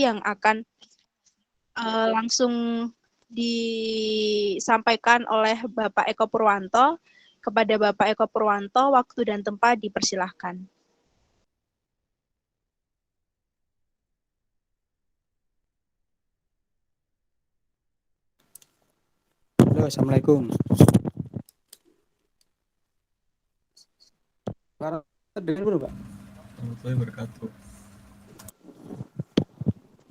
yang akan langsung disampaikan oleh Bapak Eko Purwanto. Kepada Bapak Eko Purwanto, waktu dan tempat dipersilahkan. Halo, Assalamualaikum. Dengar dulu, Pak. Warahmatullahi wabarakatuh.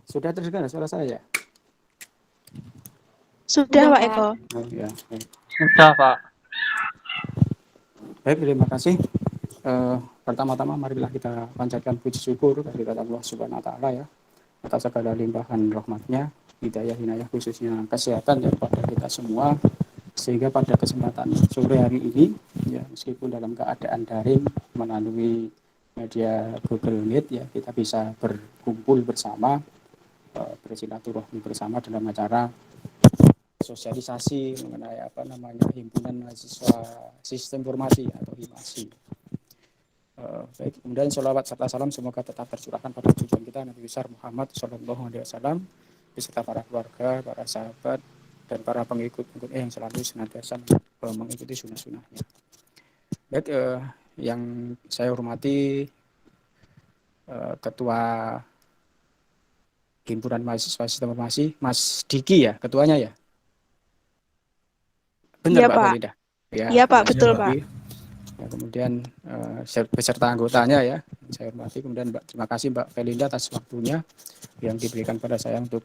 Sudah terdengar suara saya? Sudah, Pak Eko. Oh, ya. Sudah, Pak. Baik, terima kasih. Pertama-tama marilah kita panjatkan puji syukur kepada Allah Subhanahu wa taala ya atas segala limpahan rahmatnya, hidayah hinayah khususnya kesehatan ya pada kita semua, sehingga pada kesempatan sore hari ini ya meskipun dalam keadaan daring melalui media Google Meet ya kita bisa berkumpul bersama, bersilaturahmi bersama dalam acara sosialisasi mengenai himpunan mahasiswa sistem informasi atau HIMASI. Baik, kemudian sholawat serta salam semoga tetap tercurahkan pada tujuan kita Nabi besar Muhammad Shallallahu Alaihi Wasallam beserta para keluarga, para sahabat dan para pengikut yang selalu senantiasa mengikuti sunnah-sunnahnya. Baik, yang saya hormati Ketua Himpunan Mahasiswa Sistem Informasi, Mas Diki ya, ketuanya ya. Benar, ya, Pak Felida? Ya, ya Pak, betul ya, Pak. Ya, kemudian beserta anggotanya ya, saya hormati. Kemudian terima kasih Mbak Felinda atas waktunya yang diberikan pada saya untuk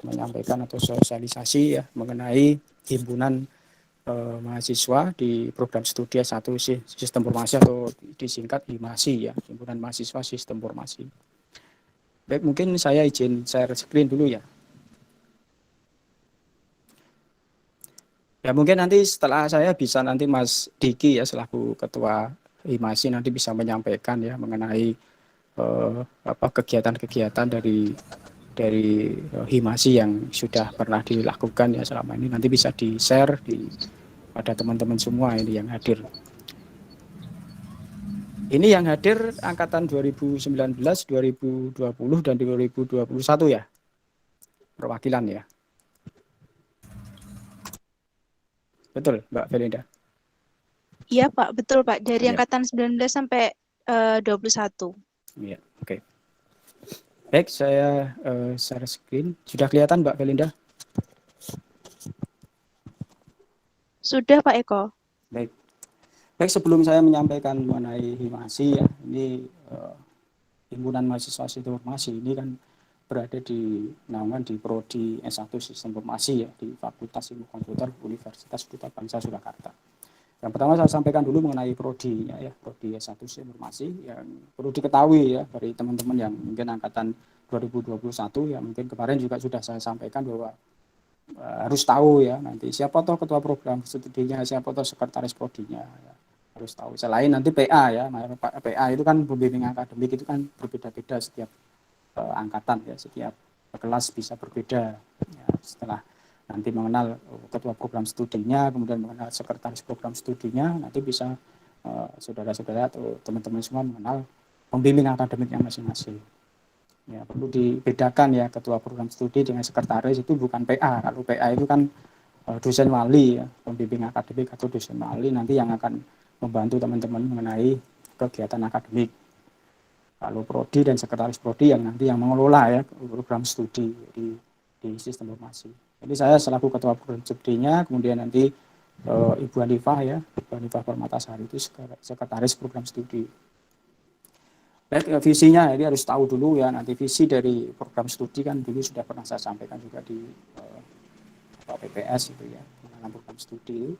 menyampaikan atau sosialisasi ya mengenai himpunan mahasiswa di program studi S1 Sistem Informasi atau disingkat HIMASI ya, Himpunan Mahasiswa Sistem Informasi. Baik, mungkin saya izin share screen dulu ya. Ya mungkin nanti setelah saya bisa nanti Mas Diki ya selaku Ketua HIMASI nanti bisa menyampaikan ya mengenai kegiatan-kegiatan dari HIMASI yang sudah pernah dilakukan ya selama ini, nanti bisa di-share pada teman-teman semua ini yang hadir. Ini yang hadir angkatan 2019, 2020 dan 2021 ya. Perwakilan ya. Betul, Mbak Felinda? Iya, Pak, betul Pak. Dari ya. angkatan 19 sampai 21. Iya, oke. Baik, saya share screen. Sudah kelihatan Mbak Felinda? Sudah Pak Eko. Baik. Baik, sebelum saya menyampaikan mengenai HIMASI ya, ini Himpunan Mahasiswa Sistem Informasi ini kan berada di naungan di Prodi S1 Sistem Informasi ya di Fakultas Ilmu Komputer Universitas Duta Bangsa Surakarta. Yang pertama saya sampaikan dulu mengenai prodinya ya, Prodi S1 Sistem Informasi yang perlu diketahui ya dari teman-teman yang mungkin angkatan 2021 ya, mungkin kemarin juga sudah saya sampaikan bahwa harus tahu ya nanti siapa toh ketua program studinya, siapa toh sekretaris prodinya ya. Harus tahu. Selain nanti PA ya, PA itu kan pembimbing akademik itu kan berbeda-beda setiap angkatan ya, setiap kelas bisa berbeda ya, setelah nanti mengenal ketua program studinya, kemudian mengenal sekretaris program studinya, nanti bisa saudara-saudara atau teman-teman semua mengenal pembimbing akademiknya masing-masing. Ya, perlu dibedakan ya, ketua program studi dengan sekretaris itu bukan PA. Kalau PA itu kan dosen wali ya, pembimbing akademik atau dosen wali nanti yang akan membantu teman-teman mengenai kegiatan akademik. Lalu prodi dan sekretaris prodi yang nanti yang mengelola ya program studi di sistem informasi. Jadi saya selaku ketua program studinya, kemudian nanti Ibu Hanifah ya, Ibu Hanifah Permatasari itu sekretaris program studi. Baik, visinya ini harus tahu dulu ya, nanti visi dari program studi kan dulu sudah pernah saya sampaikan juga di PPS itu ya, dalam program studi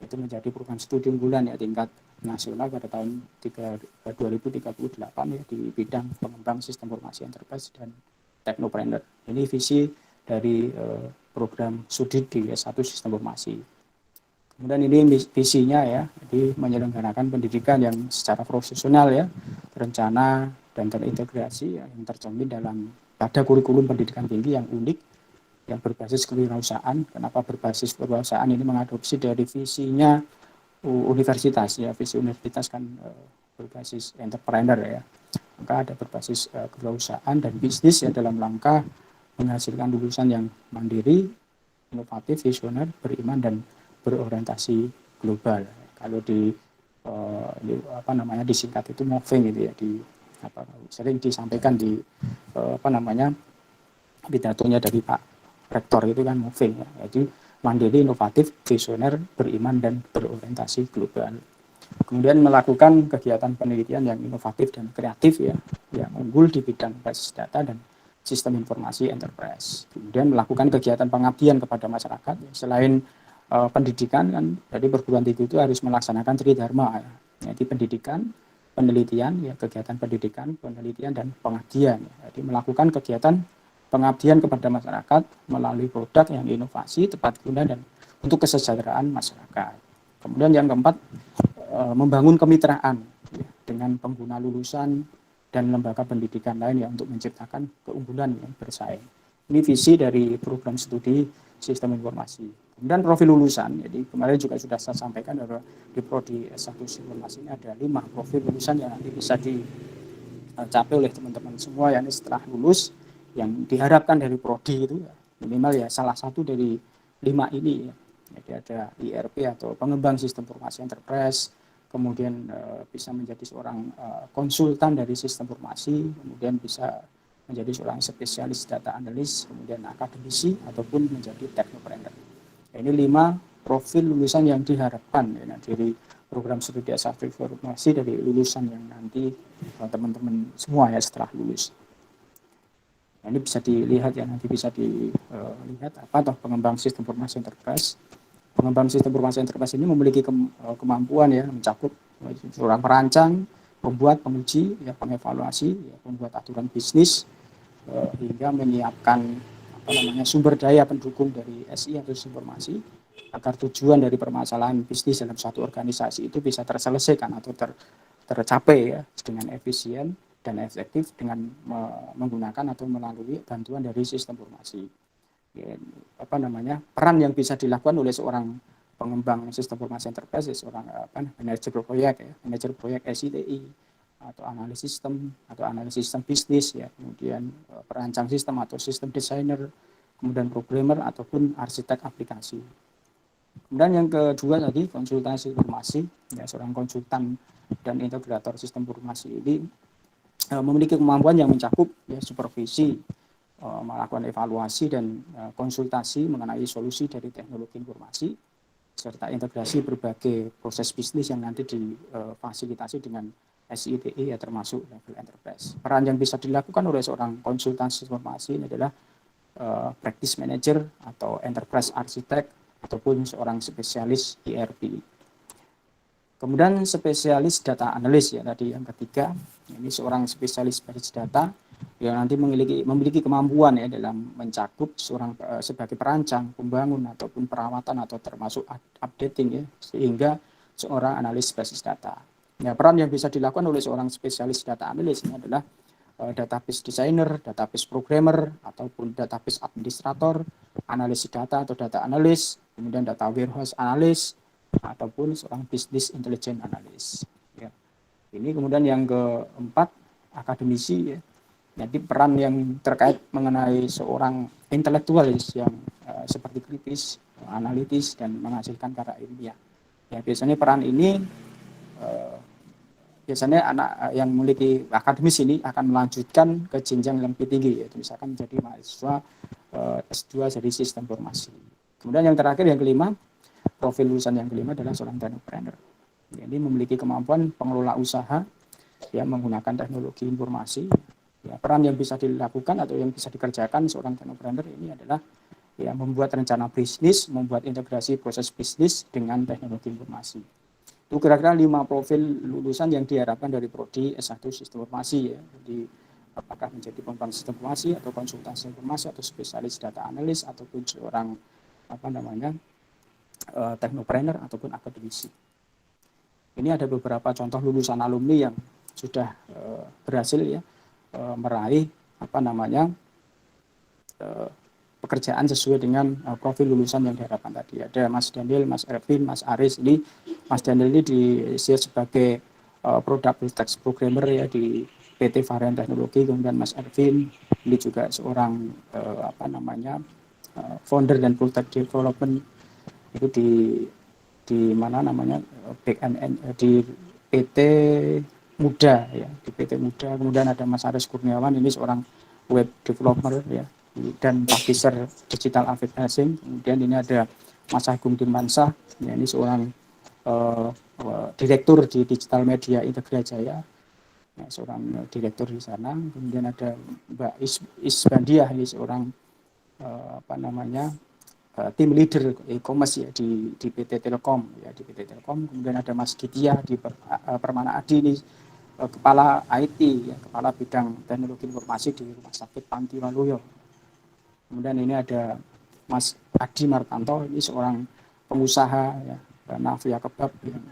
itu menjadi program studi unggulan ya tingkat nasional pada tahun 2038 ya di bidang pengembang sistem informasi enterprise dan teknopreneur. Ini visi dari program studi di S1 sistem informasi. Kemudian ini visinya ya, jadi menyelenggarakan pendidikan yang secara profesional ya, terencana dan terintegrasi ya, yang tercermin dalam pada kurikulum pendidikan tinggi yang unik yang berbasis kewirausahaan. Kenapa berbasis kewirausahaan? Ini mengadopsi dari visinya universitas ya, visi universitas kan berbasis entrepreneur ya, maka ada berbasis kewirausahaan dan bisnis ya dalam rangka menghasilkan lulusan yang mandiri, inovatif, visioner, beriman dan berorientasi global. Kalau disingkat itu MOVING gitu ya, sering disampaikan di pidatonya dari Pak Rektor itu kan MOVING ya. Jadi mandiri, inovatif, visioner, beriman dan berorientasi global. Kemudian melakukan kegiatan penelitian yang inovatif dan kreatif ya, yang unggul di bidang basis data dan sistem informasi enterprise. Kemudian melakukan kegiatan pengabdian kepada masyarakat ya. Selain pendidikan kan, jadi perguruan tinggi itu harus melaksanakan tridharma ya. Jadi pendidikan, penelitian ya, kegiatan pendidikan, penelitian dan pengabdian. Jadi melakukan kegiatan pengabdian kepada masyarakat melalui produk yang inovasi, tepat guna dan untuk kesejahteraan masyarakat. Kemudian yang keempat, membangun kemitraan ya, dengan pengguna lulusan dan lembaga pendidikan lain ya untuk menciptakan keunggulan yang bersaing. Ini visi dari program studi sistem informasi. Kemudian profil lulusan, jadi kemarin juga sudah saya sampaikan bahwa di prodi S1 informasi ini ada 5 profil lulusan yang nanti bisa dicapai oleh teman-teman semua yang setelah lulus, yang diharapkan dari prodi itu ya, minimal ya salah satu dari 5 ini ya. Jadi ada IRP atau pengembang sistem informasi enterprise, kemudian bisa menjadi seorang konsultan dari sistem informasi, kemudian bisa menjadi seorang spesialis data analis, kemudian akademisi ataupun menjadi teknopreneur. Ini 5 profil lulusan yang diharapkan ya, dari program studi S1 informasi dari lulusan yang nanti teman-teman semua ya setelah lulus. Nah, ini bisa dilihat ya, nanti bisa dilihat apa toh pengembang sistem informasi enterprise. Pengembang sistem informasi enterprise ini memiliki kemampuan ya mencakup seorang perancang, pembuat, penguji, ya, pengevaluasi, ya, pembuat aturan bisnis, hingga menyiapkan sumber daya pendukung dari SI atau sistem informasi agar tujuan dari permasalahan bisnis dalam suatu organisasi itu bisa terselesaikan atau tercapai ya dengan efisien dan efektif dengan menggunakan atau melalui bantuan dari sistem informasi. Ya, peran yang bisa dilakukan oleh seorang pengembang sistem informasi enterprise, seorang manajer proyek ya, manajer proyek SITI atau analis sistem bisnis ya, kemudian perancang sistem atau sistem designer, kemudian programmer ataupun arsitek aplikasi. Kemudian yang kedua tadi konsultasi informasi ya, seorang konsultan dan integrator sistem informasi ini memiliki kemampuan yang mencakup ya, supervisi, melakukan evaluasi dan konsultasi mengenai solusi dari teknologi informasi serta integrasi berbagai proses bisnis yang nanti difasilitasi dengan SITI ya, termasuk level enterprise. Peran yang bisa dilakukan oleh seorang konsultan informasi ini adalah practice manager atau enterprise architect ataupun seorang spesialis ERP. Kemudian spesialis data analis ya tadi yang ketiga, ini seorang spesialis basis data yang nanti memiliki kemampuan ya dalam mencakup seorang sebagai perancang, pembangun ataupun perawatan atau termasuk updating ya, sehingga seorang analis basis data. Ya, peran yang bisa dilakukan oleh seorang spesialis data analis ini adalah database designer, database programmer ataupun database administrator, analisis data atau data analis, kemudian data warehouse analis ataupun seorang business intelligence analis. Ya. Ini kemudian yang keempat akademisi ya. Jadi peran yang terkait mengenai seorang intelektualis yang seperti kritis, analitis dan menghasilkan karya ilmiah. Ya, biasanya peran ini biasanya anak yang memiliki akademis ini akan melanjutkan ke jenjang yang lebih tinggi, yaitu misalkan menjadi mahasiswa S2 dari sistem informasi. Kemudian yang terakhir yang kelima, profil lulusan yang kelima adalah seorang technopreneur. Jadi memiliki kemampuan pengelola usaha ya menggunakan teknologi informasi. Ya, peran yang bisa dilakukan atau yang bisa dikerjakan seorang technopreneur ini adalah ya membuat rencana bisnis, membuat integrasi proses bisnis dengan teknologi informasi. Itu kira-kira 5 profil lulusan yang diharapkan dari prodi S1 Sistem Informasi ya. Jadi apakah menjadi pengembang sistem informasi atau konsultan sistem informasi atau spesialis data analis ataupun seorang teknopreneur ataupun akademisi. Ini ada beberapa contoh lulusan alumni yang sudah berhasil ya meraih pekerjaan sesuai dengan profil lulusan yang diharapkan tadi. Ada Mas Daniel, Mas Ervin, Mas Aris. Ini Mas Daniel ini disebut sebagai produk full text programmer ya di PT Varian Teknologi, kemudian Mas Ervin ini juga seorang founder dan full text development itu di mana namanya back end di PT Muda ya, di PT Muda. Kemudian ada Mas Aris Kurniawan, ini seorang web developer ya dan publisher digital advertising. Kemudian ini ada Mas Agung Dirmansah, ya, ini seorang direktur di Digital Media Integra Jaya, ya, seorang direktur di sana. Kemudian ada Mbak Isbandiah, ini seorang tim leader e-commerce ya di PT Telkom ya, di PT Telkom. Kemudian ada Mas Gitia di Permana Adi, ini kepala IT ya, kepala bidang teknologi informasi di Rumah Sakit Panti Waluyo. Kemudian ini ada Mas Adi Martanto, ini seorang pengusaha ya, Navia Kebab yang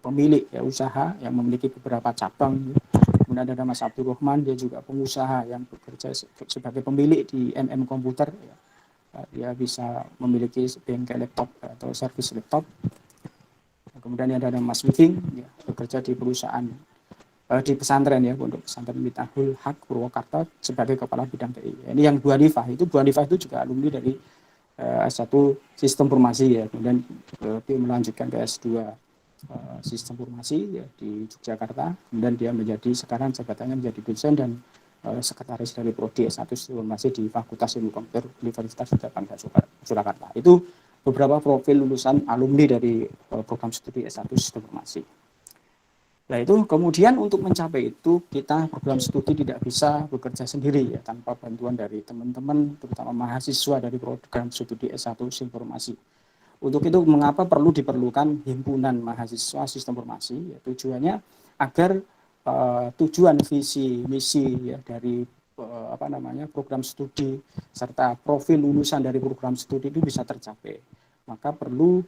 pemilik ya, usaha yang memiliki beberapa cabang. Kemudian ada Mas Abdul Rahman, dia juga pengusaha yang bekerja sebagai pemilik di MM Komputer ya. Dia bisa memiliki bengkel laptop atau servis laptop. Kemudian ada Mas Wiving ya, bekerja di perusahaan di pesantren ya, Pondok Pesantren Miftahul Haq Purwokerto sebagai kepala bidang TI. Ini yang Bu Hanifah itu juga alumni dari S1 Sistem Informasi ya, kemudian dia melanjutkan ke S2 Sistem Informasi ya, di Yogyakarta. Kemudian dia sekarang jabatannya menjadi dosen dan sekretaris dari Prodi S1 Sistem Informasi di Fakultas Ilmu Komputer Universitas Surakarta. Itu beberapa profil lulusan alumni dari program studi S1 Sistem Informasi. Nah itu kemudian untuk mencapai itu kita program studi tidak bisa bekerja sendiri ya, tanpa bantuan dari teman-teman terutama mahasiswa dari program studi S1 Sistem Informasi. Untuk itu mengapa diperlukan himpunan mahasiswa Sistem Informasi ya, tujuannya agar tujuan visi misi ya dari program studi serta profil lulusan dari program studi itu bisa tercapai. Maka perlu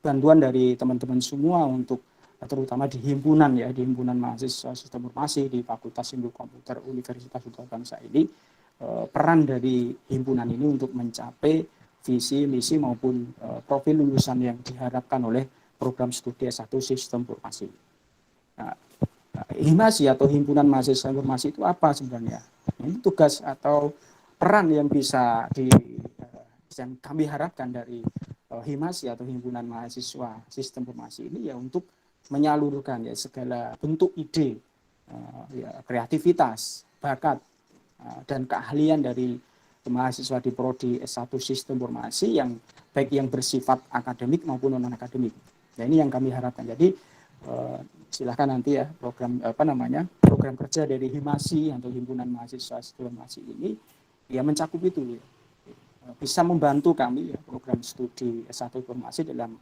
bantuan dari teman-teman semua untuk terutama di himpunan ya, di himpunan mahasiswa Sistem Informasi di Fakultas Ilmu Komputer Universitas Sunda Bangsa ini, peran dari himpunan ini untuk mencapai visi misi maupun profil lulusan yang diharapkan oleh program studi S1 Sistem Informasi. Nah, himasi atau himpunan mahasiswa informasi itu apa sebenarnya? Ini tugas atau peran yang yang kami harapkan dari himasi atau himpunan mahasiswa Sistem Informasi ini ya untuk menyalurkan ya segala bentuk ide, ya, kreativitas, bakat, dan keahlian dari mahasiswa di Prodi S1 Sistem Informasi yang baik yang bersifat akademik maupun non akademik. Nah ini yang kami harapkan. Jadi silakan nanti ya program kerja dari himasi atau himpunan mahasiswa Sistem Informasi ini ya mencakup itu ya. Bisa membantu kami ya program studi S1 Informasi dalam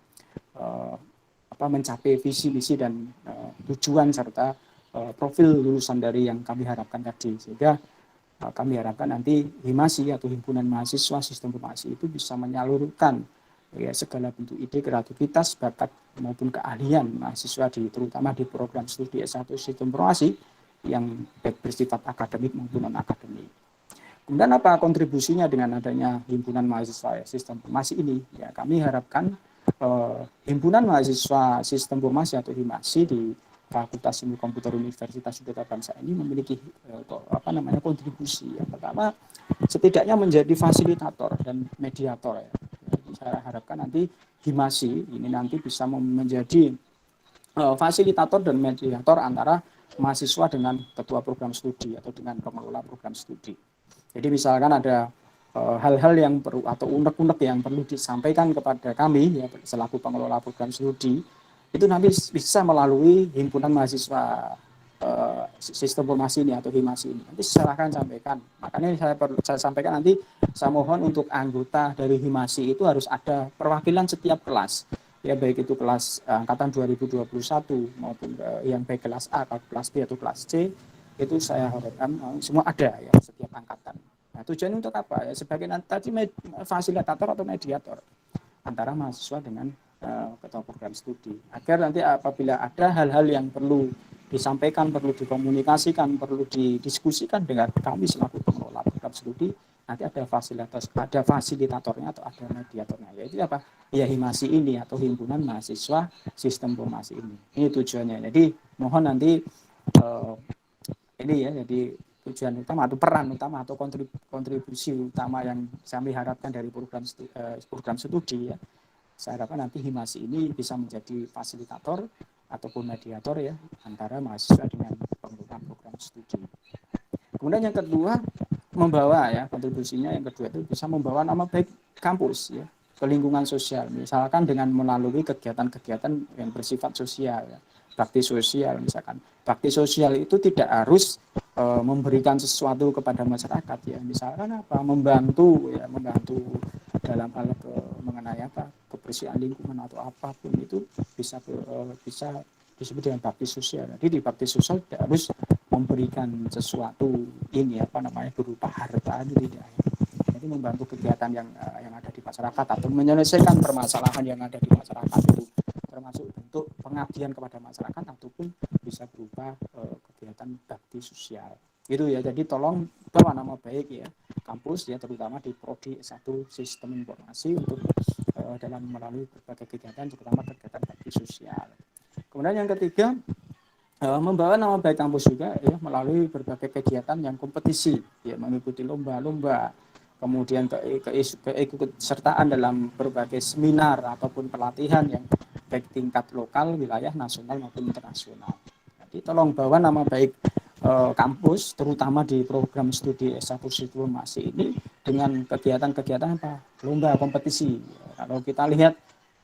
mencapai visi misi dan tujuan serta profil lulusan dari yang kami harapkan tadi, sehingga kami harapkan nanti himasi atau himpunan mahasiswa Sistem Informasi itu bisa menyalurkan ya segala bentuk ide, kreativitas, bakat maupun keahlian mahasiswa terutama di program studi S1 Sistem Informasi yang baik bersifat akademik maupun non akademik. Kemudian apa kontribusinya dengan adanya himpunan mahasiswa Sistem Informasi ini? Ya kami harapkan himpunan mahasiswa Sistem Informasi atau himasi di Fakultas Ilmu Komputer Universitas Sunda Bangsa ini memiliki kontribusi. Yang pertama, setidaknya menjadi fasilitator dan mediator ya. Jadi saya harapkan nanti himasi ini nanti bisa menjadi fasilitator dan mediator antara mahasiswa dengan ketua program studi atau dengan pengelola program studi. Jadi misalkan ada hal-hal yang perlu atau unek-unek yang perlu disampaikan kepada kami ya selaku pengelola program studi, itu nanti bisa melalui himpunan mahasiswa Sistem Informasi ini atau himasi ini. Nanti silahkan sampaikan. Makanya saya sampaikan nanti, saya mohon untuk anggota dari himasi itu harus ada perwakilan setiap kelas. Ya baik itu kelas angkatan 2021 maupun yang baik kelas A, kelas B atau kelas C, itu saya harapkan semua ada ya setiap angkatan. Nah, tujuannya untuk apa? Ya, sebagai tadi fasilitator atau mediator antara mahasiswa dengan ketua program studi. Agar nanti apabila ada hal-hal yang perlu disampaikan, perlu dikomunikasikan, perlu didiskusikan dengan kami selaku pengelola program studi, nanti ada fasilitatornya atau ada mediatornya. Yaitu apa? Ya Himasi ini atau Himpunan Mahasiswa Sistem Informasi ini. Ini tujuannya. Jadi mohon nanti ini ya, jadi tujuan utama atau peran utama atau kontribusi utama yang kami harapkan dari program studi ya. Saya harapkan nanti Himasi ini bisa menjadi fasilitator ataupun mediator ya antara mahasiswa dengan pengguna program studi. Kemudian yang kedua, membawa ya, kontribusinya yang kedua itu bisa membawa nama baik kampus ya ke lingkungan sosial, misalkan dengan melalui kegiatan-kegiatan yang bersifat sosial ya. Bakti sosial misalkan. Bakti sosial itu tidak harus memberikan sesuatu kepada masyarakat ya, misalkan apa, membantu dalam hal mengenai apa, kebersihan lingkungan atau apapun itu bisa disebut dengan bakti sosial. Jadi di bakti sosial tidak harus memberikan sesuatu ini apa namanya berupa harta itu tidak. Jadi membantu kegiatan yang ada di masyarakat atau menyelesaikan permasalahan yang ada di masyarakat itu, termasuk bentuk pengabdian kepada masyarakat ataupun bisa berupa kegiatan bakti sosial. Gitu ya. Jadi tolong bawa nama baik ya kampus ya, terutama di prodi S1 Sistem Informasi untuk dalam melalui berbagai kegiatan, terutama kegiatan bakti sosial. Kemudian yang ketiga, membawa nama baik kampus juga ya melalui berbagai kegiatan yang kompetisi ya, mengikuti lomba-lomba, kemudian keikutsertaan dalam berbagai seminar ataupun pelatihan yang baik tingkat lokal, wilayah, nasional maupun internasional. Jadi tolong bawa nama baik kampus terutama di program studi S1 Informasi ini dengan kegiatan-kegiatan apa? Lomba, kompetisi. Kalau kita lihat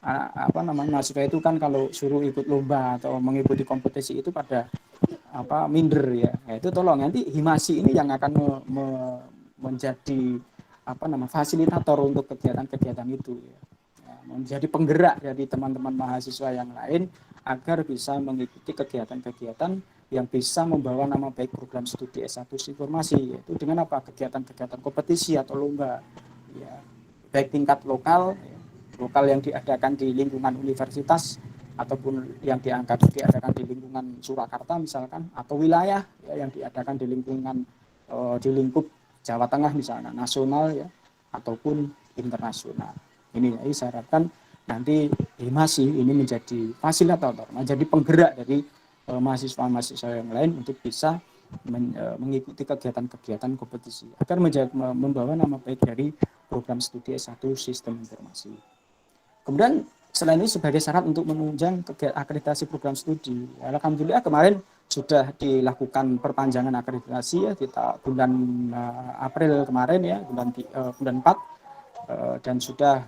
apa namanya mahasiswa itu kan kalau suruh ikut lomba atau mengikuti kompetisi itu pada apa minder ya. Nah, itu tolong nanti Himasi ini yang akan menjadi apa namanya fasilitator untuk kegiatan-kegiatan itu ya. Menjadi penggerak dari teman-teman mahasiswa yang lain agar bisa mengikuti kegiatan-kegiatan yang bisa membawa nama baik program studi S1 Informasi, yaitu dengan apa, kegiatan-kegiatan kompetisi atau lomba ya, baik tingkat lokal yang diadakan di lingkungan universitas ataupun yang diadakan di lingkungan Surakarta misalkan, atau wilayah ya, yang diadakan di lingkungan di lingkup Jawa Tengah misalnya, nasional ya ataupun internasional. Ini ya, saya harapkan nanti Himasi ini menjadi fasilitator, menjadi penggerak dari mahasiswa-mahasiswa yang lain untuk bisa mengikuti kegiatan-kegiatan kompetisi agar membawa nama baik dari program studi S1 Sistem Informasi. Kemudian selain itu sebagai syarat untuk menunjang akreditasi program studi, alhamdulillah kemarin sudah dilakukan perpanjangan akreditasi ya kita bulan April kemarin ya, bulan 4 dan sudah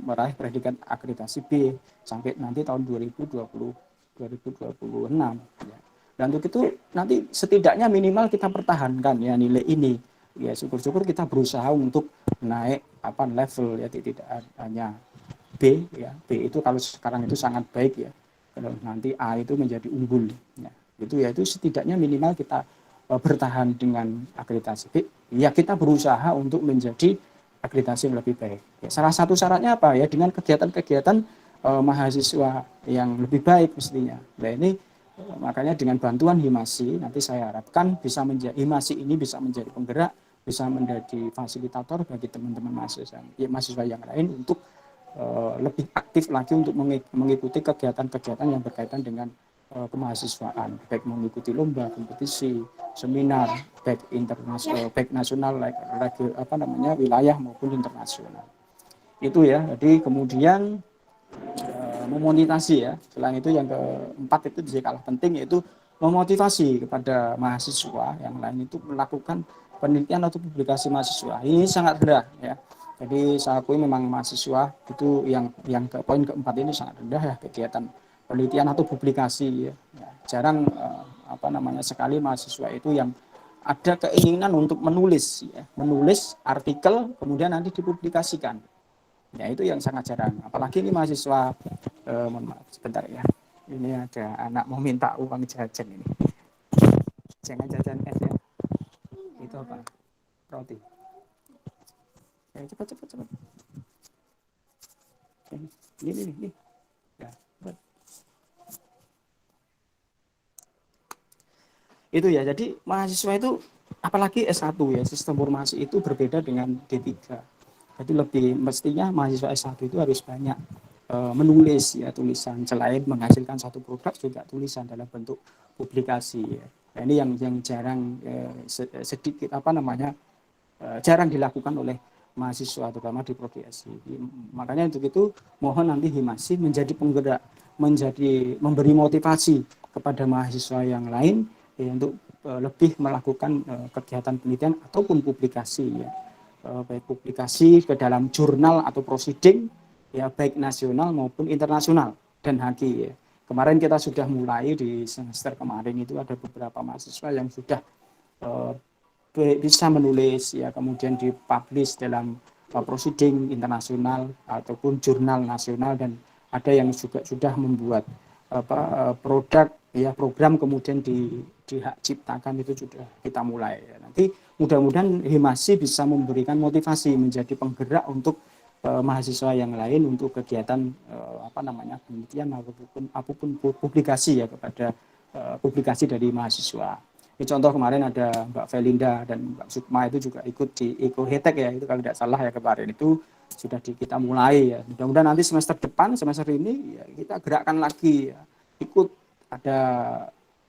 meraih predikat akreditasi B sampai nanti tahun 2026 ya. Dan untuk itu nanti setidaknya minimal kita pertahankan ya nilai ini. Ya syukur-syukur kita berusaha untuk naik apa level ya, tidak hanya B ya. B itu kalau sekarang itu sangat baik ya. Kalau nanti A itu menjadi unggul ya. Itu setidaknya minimal kita bertahan dengan akreditasi B. Ya kita berusaha untuk menjadi akreditasi yang lebih baik. Ya, salah satu syaratnya apa ya, dengan kegiatan-kegiatan mahasiswa yang lebih baik mestinya. Nah ini makanya dengan bantuan Himasi nanti saya harapkan Himasi ini bisa menjadi penggerak, bisa menjadi fasilitator bagi teman-teman mahasiswa yang lain untuk lebih aktif lagi untuk mengikuti kegiatan-kegiatan yang berkaitan dengan kemahasiswaan, baik mengikuti lomba, kompetisi, seminar, baik internasional, baik nasional, wilayah maupun internasional. Itu ya. Jadi kemudian memotivasi ya. Selain itu yang keempat itu juga kalah penting, yaitu memotivasi kepada mahasiswa yang lain itu melakukan penelitian atau publikasi mahasiswa. Ini sangat rendah ya. Jadi saya akui memang mahasiswa itu yang ke poin keempat ini sangat rendah ya, kegiatan penelitian atau publikasi ya. Jarang sekali mahasiswa itu yang ada keinginan untuk menulis artikel kemudian nanti dipublikasikan. Ya itu yang sangat jarang. Apalagi ini mahasiswa mohon maaf sebentar ya. Ini ada anak mau minta uang jajan ini. Jangan jajan es ya. Itu apa? Roti. Ya, cepat. Ini. Ya, cepat. Itu ya, jadi mahasiswa itu apalagi S1 ya, sistem formasi itu berbeda dengan D3. Jadi lebih mestinya mahasiswa S1 itu harus banyak menulis ya, tulisan, selain menghasilkan satu produk juga tulisan dalam bentuk publikasi ya. Nah, ini yang jarang sedikit jarang dilakukan oleh mahasiswa terutama di prodi SI. Makanya untuk itu mohon nanti Himasi menjadi penggerak, memberi motivasi kepada mahasiswa yang lain ya, untuk lebih melakukan kegiatan penelitian ataupun publikasi ya. Baik publikasi ke dalam jurnal atau proceeding ya, baik nasional maupun internasional dan HQ ya. Kemarin kita sudah mulai di semester kemarin itu ada beberapa mahasiswa yang sudah bisa menulis ya, kemudian dipublish dalam proceeding internasional ataupun jurnal nasional, dan ada yang juga sudah membuat produk ya, program kemudian di hak ciptakan itu sudah kita mulai ya. Nanti mudah-mudahan Himasi bisa memberikan motivasi menjadi penggerak untuk mahasiswa yang lain untuk kegiatan penelitian apapun publikasi ya, kepada publikasi dari mahasiswa. Ini contoh kemarin ada Mbak Felinda dan Mbak Sukma itu juga ikut di Eco Hetek ya, itu kalau tidak salah ya, kemarin itu sudah kita mulai ya. Mudah-mudahan nanti semester depan, semester ini ya, kita gerakkan lagi ya. Ikut ada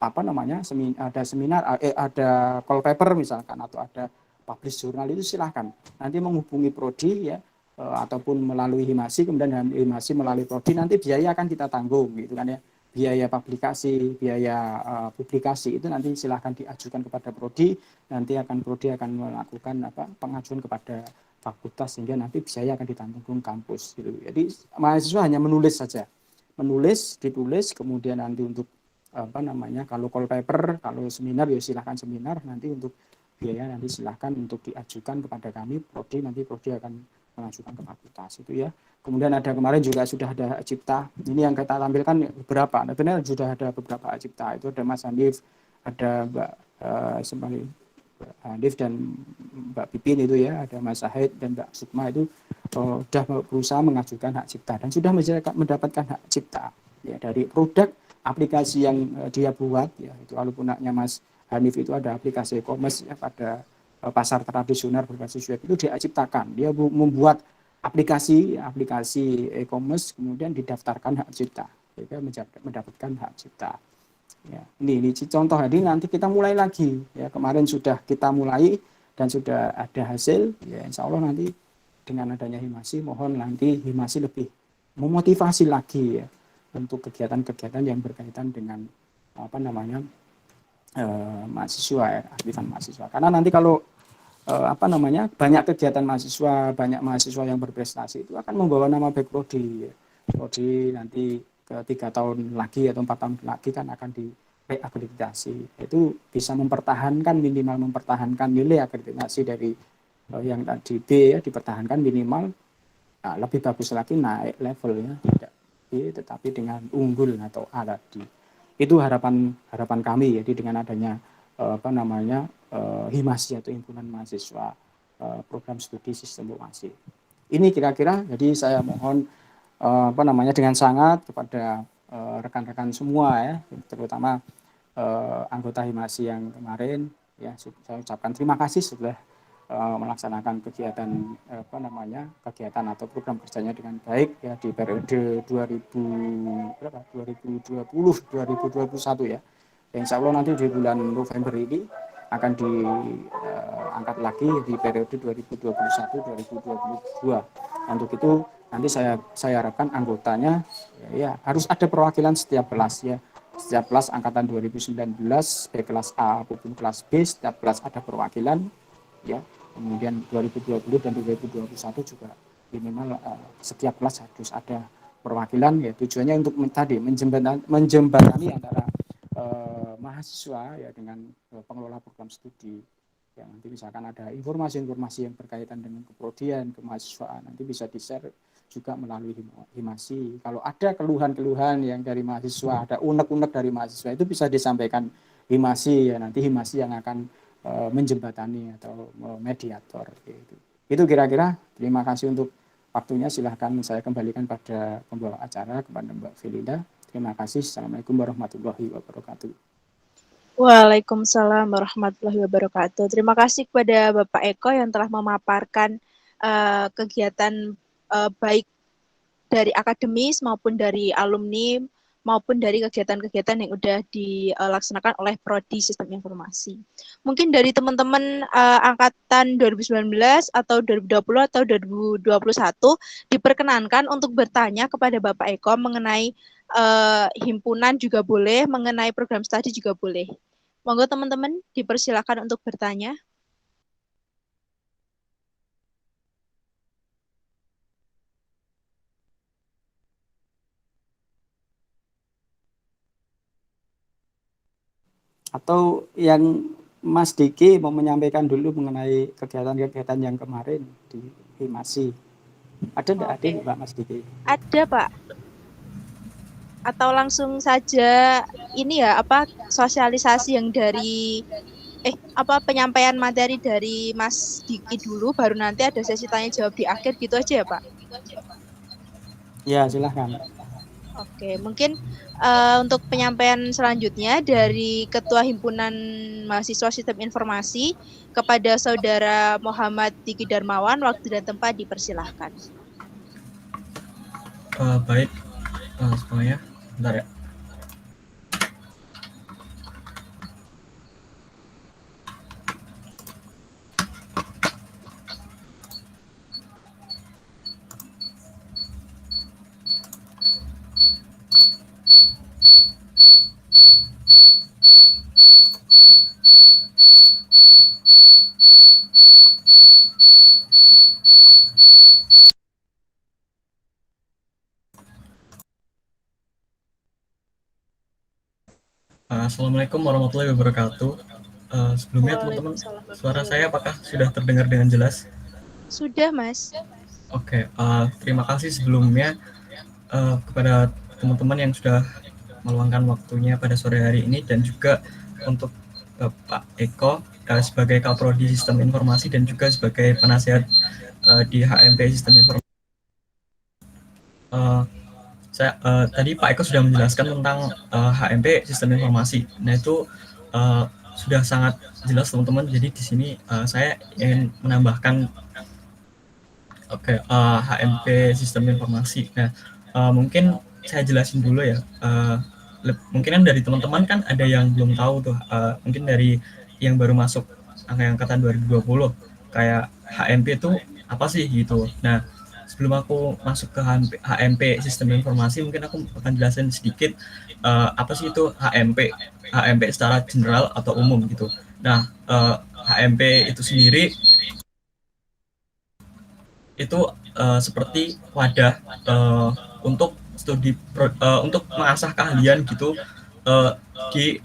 ada seminar, ada call paper misalkan, atau ada publish jurnal, itu silahkan nanti menghubungi prodi ya, ataupun melalui Himasi, kemudian Himasi melalui prodi, nanti biaya akan kita tanggung gitu kan ya. Biaya publikasi, biaya publikasi itu nanti silahkan diajukan kepada prodi, nanti prodi akan melakukan pengajuan kepada fakultas, sehingga nanti biaya akan ditanggung kampus gitu. Jadi mahasiswa hanya menulis saja, ditulis, kemudian nanti untuk kalau call paper, kalau seminar ya silahkan seminar, nanti untuk biaya nanti silahkan untuk diajukan kepada kami prodi, nanti prodi akan mengajukan ke fakultas itu ya. Kemudian ada kemarin juga sudah ada hak cipta. Ini yang kita tampilkan beberapa. Nah, benar sudah ada beberapa hak cipta. Itu ada Mas Hanif, ada Mbak Hanif dan Mbak Pipin itu ya, ada Mas Sahid dan Mbak Sukma itu sudah berusaha mengajukan hak cipta dan sudah mendapatkan hak cipta ya, dari produk aplikasi yang dia buat ya. Itu walaupun anaknya Mas Hanif itu ada aplikasi e-commerce ya, pada pasar tradisional berbasis web, itu dia ciptakan. Dia membuat aplikasi e-commerce, kemudian didaftarkan hak cipta, sehingga mendapatkan hak cipta. Ya, ini contoh. Jadi nanti kita mulai lagi ya, kemarin sudah kita mulai dan sudah ada hasil ya, insya Allah nanti dengan adanya Himasi, mohon nanti Himasi lebih memotivasi lagi ya untuk kegiatan-kegiatan yang berkaitan dengan mahasiswa ya, aktifan mahasiswa. Karena nanti kalau banyak kegiatan mahasiswa, banyak mahasiswa yang berprestasi, itu akan membawa nama baik prodi. Prodi nanti ke 3 tahun lagi atau 4 tahun lagi kan akan di reakreditasi. Itu bisa minimal mempertahankan nilai akreditasi dari yang tadi B ya, dipertahankan minimal. Nah, lebih bagus lagi naik levelnya, tidak B tetapi dengan unggul atau A tadi. Itu harapan kami. Jadi dengan adanya Himasi atau Himpunan Mahasiswa Program Studi Sistem Informasi. Ini kira-kira, jadi saya mohon dengan sangat kepada rekan-rekan semua ya, terutama anggota Himasi yang kemarin ya, saya ucapkan terima kasih sudah melaksanakan kegiatan atau program kerjanya dengan baik ya di periode 2020-2021 ya. Insya Allah nanti di bulan November ini akan diangkat lagi di periode 2021-2022. Untuk itu nanti saya harapkan anggotanya ya harus ada perwakilan setiap kelas ya. Setiap kelas angkatan 2019, baik kelas A maupun kelas B, setiap kelas ada perwakilan ya. Kemudian 2020 dan 2021 juga minimal setiap kelas harus ada perwakilan ya. Tujuannya untuk menjembatani antara mahasiswa ya dengan pengelola program studi. Ya, nanti misalkan ada informasi-informasi yang berkaitan dengan keprodian, kemahasiswaan, nanti bisa di-share juga melalui Himasi. Kalau ada keluhan-keluhan yang dari mahasiswa, ada unek-unek dari mahasiswa, itu bisa disampaikan Himasi ya, nanti Himasi yang akan menjembatani atau mediator gitu. Itu kira-kira. Terima kasih untuk waktunya. Silahkan saya kembalikan pada pembawa acara, kepada Mbak Felinda. Terima kasih. Assalamualaikum warahmatullahi wabarakatuh. Waalaikumsalam warahmatullahi wabarakatuh. Terima kasih kepada Bapak Eko yang telah memaparkan kegiatan baik dari akademis maupun dari alumni maupun dari kegiatan-kegiatan yang sudah dilaksanakan oleh Prodi Sistem Informasi. Mungkin dari teman-teman angkatan 2019 atau 2020 atau 2021 diperkenankan untuk bertanya kepada Bapak Eko mengenai himpunan juga boleh, mengenai program studi juga boleh. Monggo teman-teman dipersilakan untuk bertanya. Atau yang Mas Diki mau menyampaikan dulu mengenai kegiatan-kegiatan yang kemarin di Himasi. Ada enggak? Ada Mbak Mas Diki? Ada, Pak. Atau langsung saja ini ya, sosialisasi yang dari penyampaian materi dari Mas Diki dulu, baru nanti ada sesi tanya jawab di akhir gitu aja ya, Pak? Ya, silahkan. Oke, mungkin untuk penyampaian selanjutnya dari Ketua Himpunan Mahasiswa Sistem Informasi kepada Saudara Muhammad Diki Darmawan, waktu dan tempat dipersilahkan. Baik, semuanya. Bentar ya. Assalamualaikum warahmatullahi wabarakatuh. Sebelumnya teman-teman, suara saya apakah sudah terdengar dengan jelas? Sudah, Mas. Oke, terima kasih sebelumnya kepada teman-teman yang sudah meluangkan waktunya pada sore hari ini, dan juga untuk Bapak Eko sebagai Kaprodi Sistem Informasi dan juga sebagai penasihat di HMP Sistem Informasi. Tadi Pak Eko sudah menjelaskan tentang HMP Sistem Informasi. Nah, itu sudah sangat jelas teman-teman. Jadi di sini saya ingin menambahkan HMP Sistem Informasi. Nah, mungkin saya jelasin dulu ya. Mungkin kan dari teman-teman kan ada yang belum tahu tuh. Mungkin dari yang baru masuk angkatan 2020, kayak HMP itu apa sih gitu. Nah, sebelum aku masuk ke HMP Sistem Informasi, mungkin aku akan jelasin sedikit apa sih itu HMP secara general atau umum gitu. Nah, HMP itu sendiri itu seperti wadah untuk studi untuk mengasah keahlian gitu di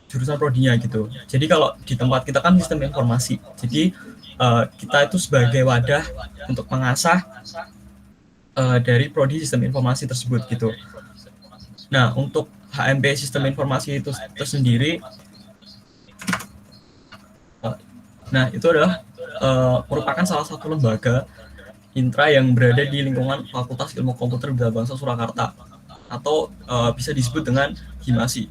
jurusan prodinya gitu. Jadi kalau di tempat kita kan sistem informasi, jadi kita itu sebagai wadah untuk mengasah dari prodi sistem informasi tersebut gitu. Nah, untuk HMP sistem informasi itu tersendiri, nah itu adalah merupakan salah satu lembaga intra yang berada di lingkungan Fakultas Ilmu Komputer dan Bangsa Surakarta, atau bisa disebut dengan Himasi.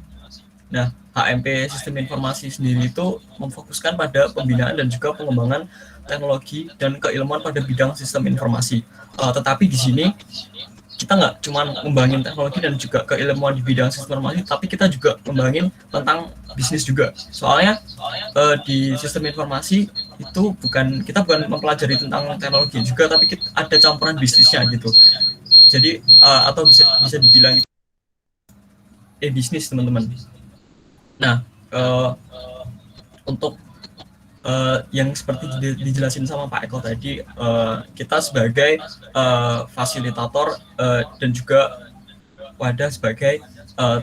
Nah, HMP Sistem Informasi sendiri itu memfokuskan pada pembinaan dan juga pengembangan teknologi dan keilmuan pada bidang sistem informasi. Tetapi di sini kita nggak cuma ngembangin teknologi dan juga keilmuan di bidang sistem informasi, tapi kita juga ngembangin tentang bisnis juga. Soalnya di sistem informasi itu kita bukan mempelajari tentang teknologi juga, tapi kita ada campuran bisnisnya gitu. Jadi atau bisa dibilang bisnis teman-teman. Nah, untuk yang seperti dijelasin sama Pak Eko tadi, kita sebagai fasilitator dan juga wadah sebagai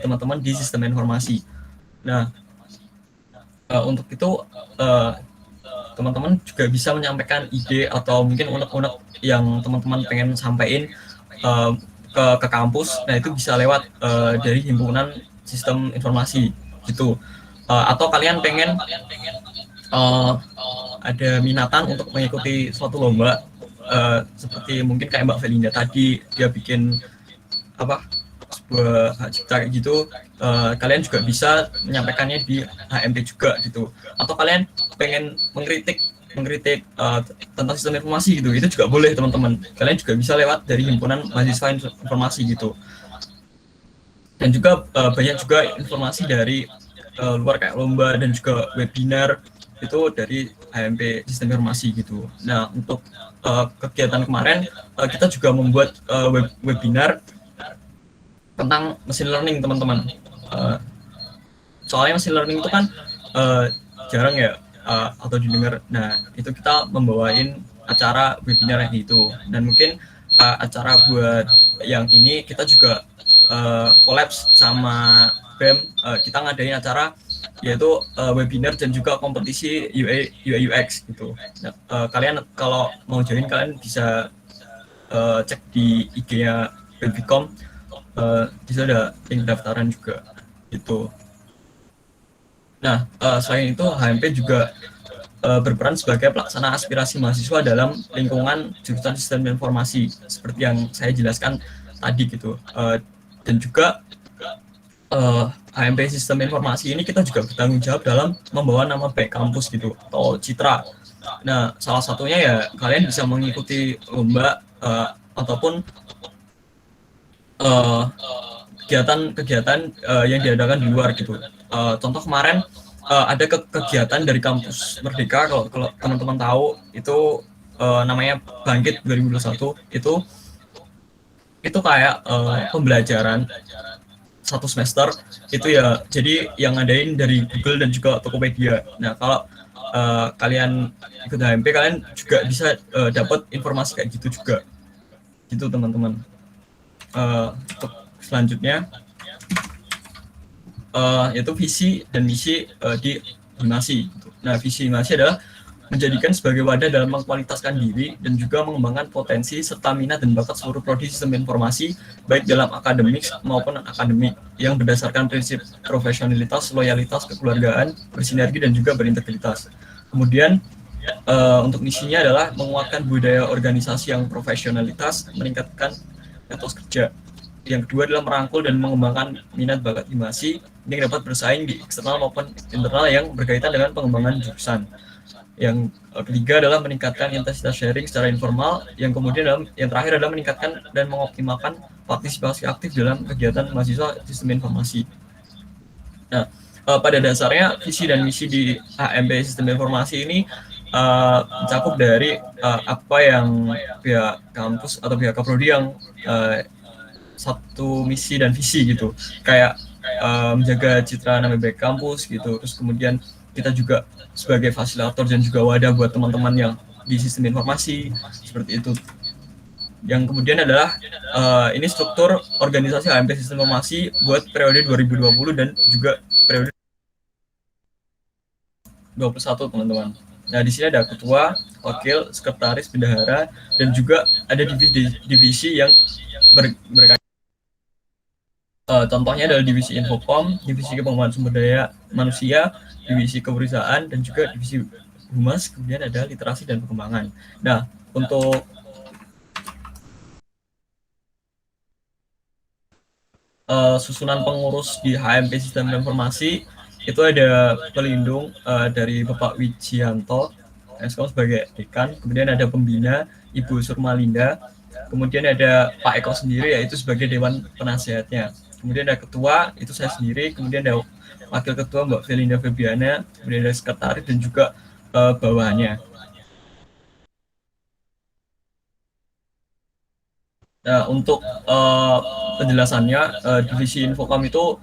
teman-teman di sistem informasi. Nah, untuk itu teman-teman juga bisa menyampaikan ide atau mungkin unek-unek yang teman-teman pengen sampaikan ke kampus. Nah, itu bisa lewat dari himpunan sistem informasi gitu. Atau kalian pengen ada minatan untuk mengikuti suatu lomba, seperti mungkin kayak Mbak Felinda tadi, dia bikin sebuah hak cipta kayak gitu, kalian juga bisa menyampaikannya di HMP juga gitu. Atau kalian pengen mengkritik tentang sistem informasi gitu, itu juga boleh teman-teman. Kalian juga bisa lewat dari himpunan mahasiswa informasi gitu. Dan juga banyak juga informasi dari luar kayak lomba dan juga webinar itu dari HMP Sistem Informasi gitu. Nah, untuk kegiatan kemarin kita juga membuat webinar tentang machine learning, teman-teman. Soalnya machine learning itu kan jarang ya atau didengar. Nah, itu kita membawain acara webinar yang itu. Dan mungkin acara buat yang ini kita juga kolaps sama BEM, kita ngadain acara yaitu webinar dan juga kompetisi UI UX gitu. Nah, kalian kalau mau join kalian bisa cek di IG-nya Webicom, di sana ada link daftaran juga gitu. Nah, selain itu HMP juga berperan sebagai pelaksana aspirasi mahasiswa dalam lingkungan jurusan sistem informasi seperti yang saya jelaskan tadi gitu. Dan juga HMP sistem informasi ini kita juga bertanggung jawab dalam membawa nama baik kampus gitu atau citra. Nah, salah satunya ya kalian bisa mengikuti lomba ataupun kegiatan-kegiatan yang diadakan di luar gitu. Contoh kemarin ada kegiatan dari kampus Merdeka, kalau teman-teman tahu itu namanya Bangkit 2021, itu kayak pembelajaran satu semester itu ya, jadi yang ngadain dari Google dan juga Tokopedia. Nah, kalau kalian ikut HMP kalian juga bisa dapat informasi kayak gitu juga gitu teman-teman. Untuk selanjutnya yaitu visi dan misi di Himasi. Nah, visi Himasi adalah menjadikan sebagai wadah dalam mengkualitaskan diri dan juga mengembangkan potensi serta minat dan bakat seluruh prodi sistem informasi baik dalam akademik maupun akademik yang berdasarkan prinsip profesionalitas, loyalitas, kekeluargaan, bersinergi dan juga berintegritas. Kemudian untuk misinya adalah menguatkan budaya organisasi yang profesionalitas, meningkatkan etos kerja. Yang kedua adalah merangkul dan mengembangkan minat bakat Himasi yang dapat bersaing di eksternal maupun internal yang berkaitan dengan pengembangan jurusan. Yang ketiga adalah meningkatkan intensitas sharing secara informal. Yang kemudian yang terakhir adalah meningkatkan dan mengoptimalkan partisipasi aktif dalam kegiatan mahasiswa sistem informasi. Nah, pada dasarnya visi dan misi di HMP sistem informasi ini mencakup dari apa yang pihak kampus atau pihak kaprodi yang satu misi dan visi gitu, kayak menjaga citra nama baik kampus gitu. Terus kemudian kita juga sebagai fasilitator dan juga wadah buat teman-teman yang di sistem informasi seperti itu. Yang kemudian adalah ini struktur organisasi HMP sistem informasi buat periode 2020 dan juga periode 2021 teman-teman. Nah, di sini ada ketua, wakil, sekretaris, bendahara, dan juga ada divisi yang berkaitan. Contohnya adalah divisi Infocom, divisi Pengembangan Sumber Daya Manusia, divisi Kewirausahaan, dan juga divisi Humas, kemudian ada literasi dan pengembangan. Nah, untuk susunan pengurus di HMP Sistem Informasi itu ada pelindung dari Bapak Wijianto sebagai dekan, kemudian ada pembina Ibu Surmalinda, kemudian ada Pak Eko sendiri yaitu sebagai dewan penasehatnya. Kemudian ada ketua, itu saya sendiri, kemudian ada wakil ketua Mbak Felinda Febiana, kemudian ada sekretaris dan juga bawahannya. Nah, untuk penjelasannya, divisi Infocom itu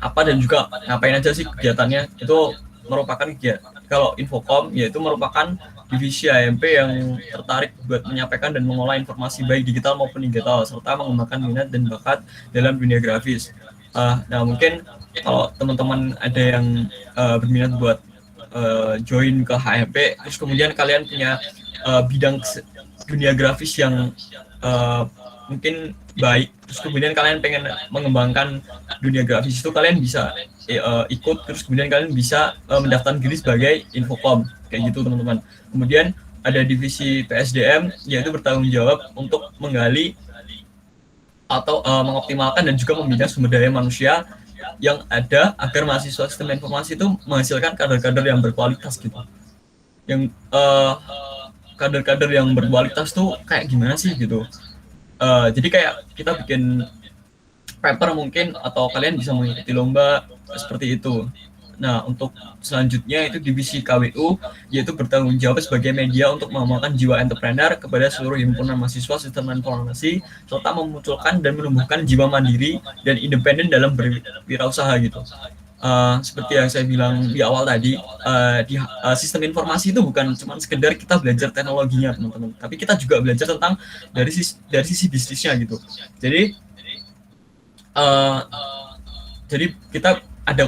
apa dan juga ngapain aja sih kegiatannya, itu merupakan kegiatan. Kalau Infocom yaitu merupakan divisi HMP yang tertarik buat menyampaikan dan mengolah informasi baik digital maupun digital, serta mengembangkan minat dan bakat dalam dunia grafis. Nah, mungkin kalau teman-teman ada yang berminat buat join ke HMP, terus kemudian kalian punya bidang dunia grafis yang mungkin baik, terus kemudian kalian pengen mengembangkan dunia grafis itu, kalian bisa ikut, terus kemudian kalian bisa mendaftarkan diri sebagai Infocom kayak gitu teman-teman. Kemudian ada divisi PSDM yaitu bertanggung jawab untuk menggali atau mengoptimalkan dan juga membina sumber daya manusia yang ada agar mahasiswa sistem informasi itu menghasilkan kader-kader yang berkualitas gitu. Yang kader-kader yang berkualitas tuh kayak gimana sih gitu. Jadi kayak kita bikin paper mungkin atau kalian bisa mengikuti lomba seperti itu. Nah, untuk selanjutnya itu divisi KWU, yaitu bertanggung jawab sebagai media untuk mengamalkan jiwa entrepreneur kepada seluruh himpunan mahasiswa sistem informasi, serta memunculkan dan menumbuhkan jiwa mandiri dan independen dalam berwirausaha gitu. Seperti yang saya bilang di awal tadi, di sistem informasi itu bukan cuma sekedar kita belajar teknologinya teman-teman, tapi kita juga belajar tentang dari sisi bisnisnya gitu. Jadi kita ada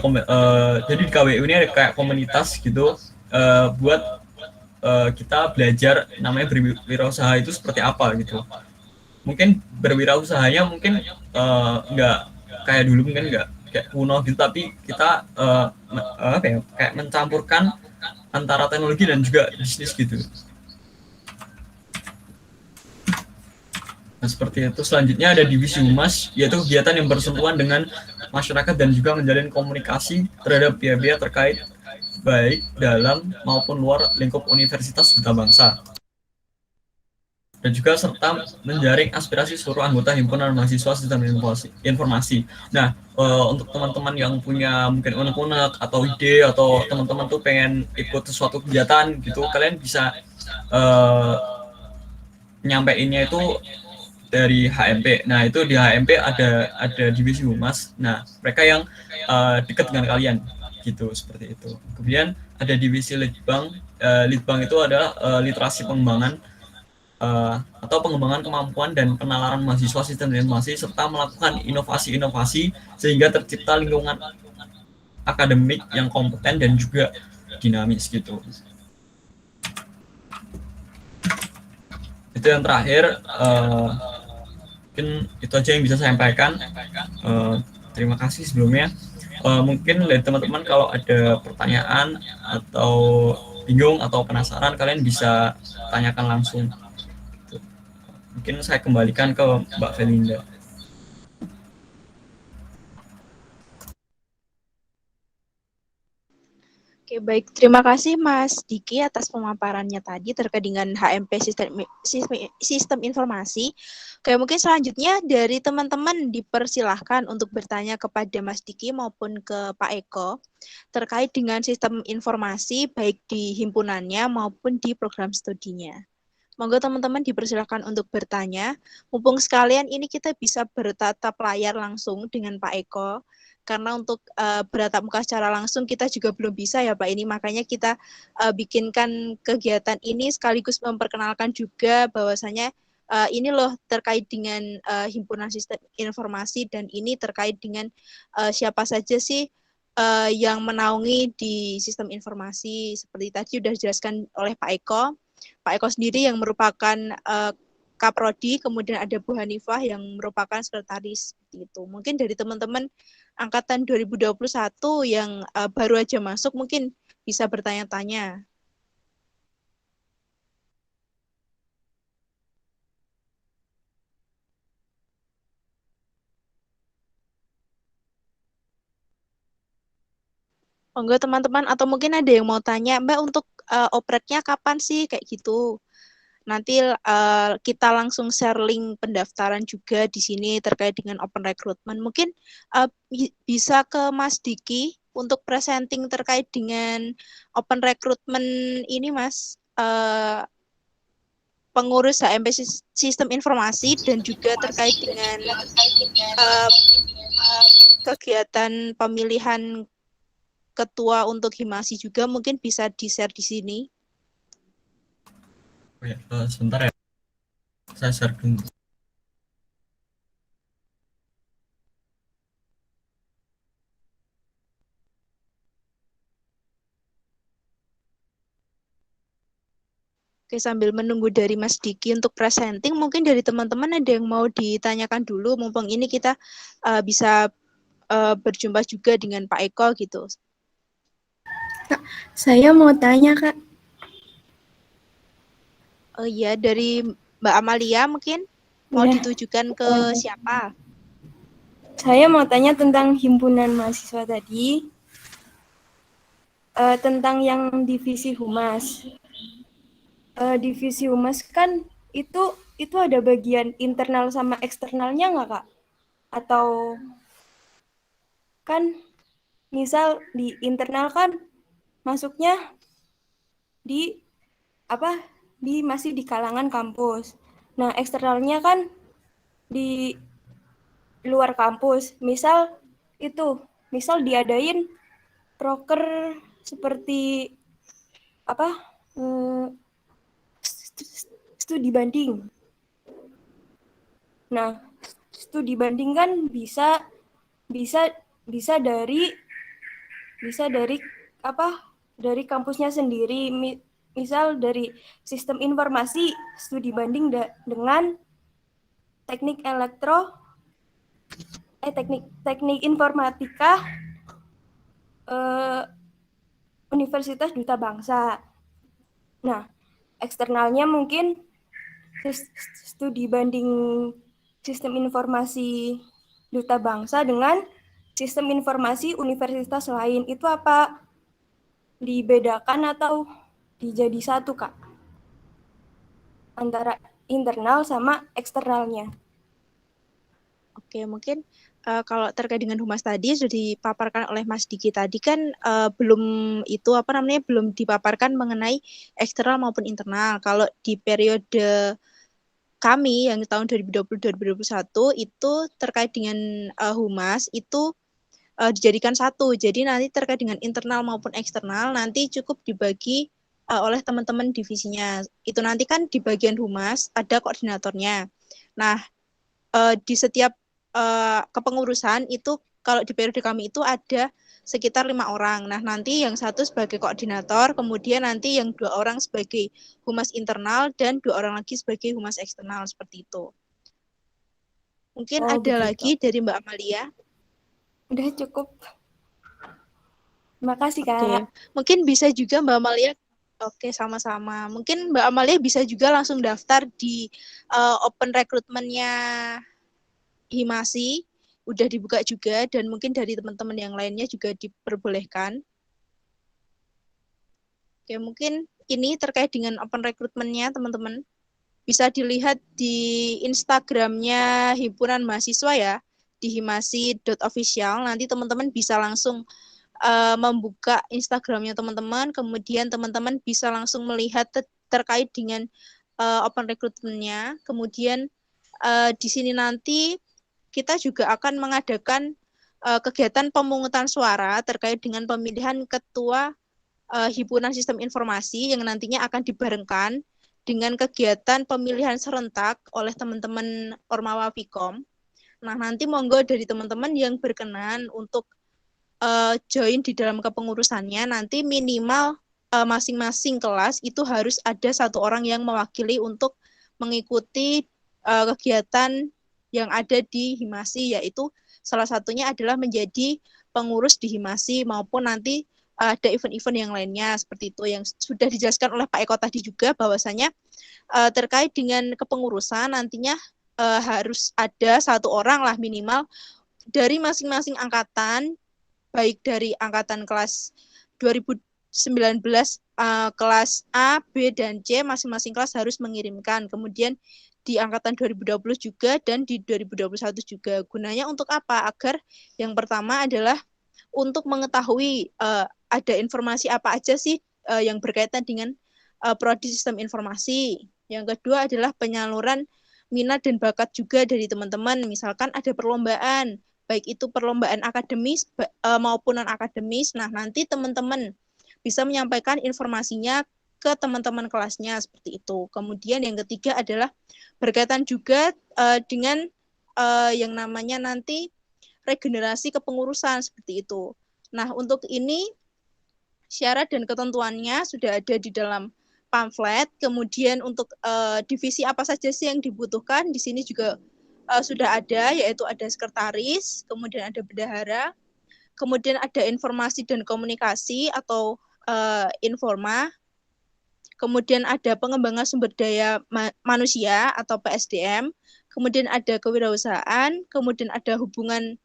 jadi di KWU ini ada kayak komunitas gitu buat kita belajar namanya berwirausaha itu seperti apa gitu. Mungkin berwirausahanya mungkin nggak kayak dulu, mungkin nggak kayak kuno gitu, tapi kita apa ya, kayak mencampurkan antara teknologi dan juga bisnis gitu. Nah, seperti itu. Selanjutnya ada divisi humas, yaitu kegiatan yang bersentuhan dengan masyarakat dan juga menjalin komunikasi terhadap pihak-pihak terkait baik dalam maupun luar lingkup universitas kita bangsa. Dan juga serta menjaring aspirasi seluruh anggota himpunan mahasiswa sistem informasi. Nah, untuk teman-teman yang punya mungkin unek-unek atau ide, atau teman-teman tuh pengen ikut sesuatu kegiatan gitu, kalian bisa nyampeinnya itu dari HMP. Nah, itu di HMP ada divisi humas. Nah, mereka yang dekat dengan kalian gitu, seperti itu. Kemudian ada divisi litbang. Litbang itu adalah literasi pengembangan atau pengembangan kemampuan dan penalaran mahasiswa sistem informasi, serta melakukan inovasi-inovasi sehingga tercipta lingkungan akademik yang kompeten dan juga dinamis gitu. Itu yang terakhir. Mungkin itu aja yang bisa saya sampaikan. Terima kasih sebelumnya. Mungkin dari teman-teman kalau ada pertanyaan atau bingung atau penasaran, kalian bisa tanyakan langsung. Mungkin saya kembalikan ke Mbak Felinda. Oke, baik. Terima kasih Mas Diki atas pemaparannya tadi terkait dengan HMP sistem informasi. Oke, mungkin selanjutnya dari teman-teman dipersilahkan untuk bertanya kepada Mas Diki maupun ke Pak Eko terkait dengan sistem informasi baik di himpunannya maupun di program studinya. Monggo teman-teman dipersilahkan untuk bertanya. Mumpung sekalian ini kita bisa bertatap layar langsung dengan Pak Eko. Karena untuk beratap muka secara langsung kita juga belum bisa ya Pak ini, makanya kita bikinkan kegiatan ini sekaligus memperkenalkan juga bahwasanya ini loh terkait dengan himpunan sistem informasi, dan ini terkait dengan siapa saja sih yang menaungi di sistem informasi. Seperti tadi sudah dijelaskan oleh Pak Eko. Pak Eko sendiri yang merupakan Kaprodi, kemudian ada Bu Hanifah yang merupakan sekretaris itu. Mungkin dari teman-teman angkatan 2021 yang baru aja masuk mungkin bisa bertanya-tanya. Monggo teman-teman, atau mungkin ada yang mau tanya, Mbak untuk opreknya kapan sih kayak gitu. Nanti kita langsung share link pendaftaran juga di sini terkait dengan open recruitment. Mungkin bisa ke Mas Diki untuk presenting terkait dengan open recruitment ini, Mas. Pengurus HMP Sistem Informasi dan juga terkait dengan kegiatan pemilihan ketua untuk Himasi juga mungkin bisa di-share di sini. Oh ya, sebentar ya. Saya share dulu. Oke, sambil menunggu dari Mas Diki untuk presenting, mungkin dari teman-teman ada yang mau ditanyakan dulu, mumpung ini kita bisa berjumpa juga dengan Pak Eko gitu. Kak, saya mau tanya, Kak. Oh iya, dari Mbak Amalia mungkin? Mau Udah. ditujukan ke siapa? Saya mau tanya tentang himpunan mahasiswa tadi, tentang yang divisi humas. Divisi humas kan itu ada bagian internal sama eksternalnya nggak, Kak? Atau kan misal di internal kan masuknya di apa? Masih di kalangan kampus. Nah, eksternalnya kan di luar kampus. Misal diadain proker seperti apa? Studi banding. Nah, studi banding kan bisa bisa bisa dari apa? Dari kampusnya sendiri. Misal dari sistem informasi studi banding dengan teknik teknik informatika Universitas Duta Bangsa. Nah, eksternalnya mungkin studi banding sistem informasi Duta Bangsa dengan sistem informasi universitas lain. Itu apa dibedakan atau dijadi satu, Kak? Antara internal sama eksternalnya. Oke, mungkin kalau terkait dengan humas tadi sudah dipaparkan oleh Mas Diki tadi kan belum belum dipaparkan mengenai eksternal maupun internal. Kalau di periode kami yang tahun 2020-2021 itu terkait dengan humas itu dijadikan satu. Jadi nanti terkait dengan internal maupun eksternal nanti cukup dibagi oleh teman-teman divisinya. Itu nanti kan di bagian humas ada koordinatornya. Nah, di setiap kepengurusan itu kalau di periode kami itu ada sekitar 5 orang. Nah, nanti yang satu sebagai koordinator, kemudian nanti yang 2 orang sebagai humas internal dan 2 orang lagi sebagai humas eksternal seperti itu. Mungkin ada begitu. lagi dari Mbak Amalia. Udah cukup. Terima kasih, Kak. Oke, mungkin bisa juga Mbak Amalia. Oke, sama-sama. Mungkin Mbak Amalia bisa juga langsung daftar di open recruitment-nya Himasi. Udah dibuka juga dan mungkin dari teman-teman yang lainnya juga diperbolehkan. Oke, mungkin ini terkait dengan open recruitment-nya teman-teman. Bisa dilihat di Instagram-nya Himpunan Mahasiswa ya, di himasi.official. Nanti teman-teman bisa langsung membuka Instagram-nya teman-teman, kemudian teman-teman bisa langsung melihat terkait dengan open recruitment-nya. Kemudian di sini nanti kita juga akan mengadakan kegiatan pemungutan suara terkait dengan pemilihan ketua Himpunan Sistem Informasi yang nantinya akan dibarengkan dengan kegiatan pemilihan serentak oleh teman-teman Ormawa Vkom. Nah, nanti monggo dari teman-teman yang berkenan untuk join di dalam kepengurusannya, nanti minimal masing-masing kelas itu harus ada satu orang yang mewakili untuk mengikuti kegiatan yang ada di Himasi, yaitu salah satunya adalah menjadi pengurus di Himasi maupun nanti ada event-event yang lainnya seperti itu yang sudah dijelaskan oleh Pak Eko tadi juga bahwasanya terkait dengan kepengurusan nantinya harus ada satu orang lah minimal dari masing-masing angkatan, baik dari angkatan kelas 2019 kelas A, B, dan C masing-masing kelas harus mengirimkan. Kemudian di angkatan 2020 juga dan di 2021 juga. Gunanya untuk apa? Agar yang pertama adalah untuk mengetahui ada informasi apa aja sih yang berkaitan dengan prodi sistem informasi. Yang kedua adalah penyaluran minat dan bakat juga dari teman-teman. Misalkan ada perlombaan, baik itu perlombaan akademis maupun non-akademis. Nah, nanti teman-teman bisa menyampaikan informasinya ke teman-teman kelasnya seperti itu. Kemudian yang ketiga adalah berkaitan juga dengan yang namanya nanti regenerasi kepengurusan seperti itu. Nah, untuk ini syarat dan ketentuannya sudah ada di dalam pamflet. Kemudian untuk divisi apa saja sih yang dibutuhkan, di sini juga sudah ada, yaitu ada sekretaris, kemudian ada bendahara, kemudian ada informasi dan komunikasi atau informa, kemudian ada pengembangan sumber daya manusia atau PSDM, kemudian ada kewirausahaan, kemudian ada hubungan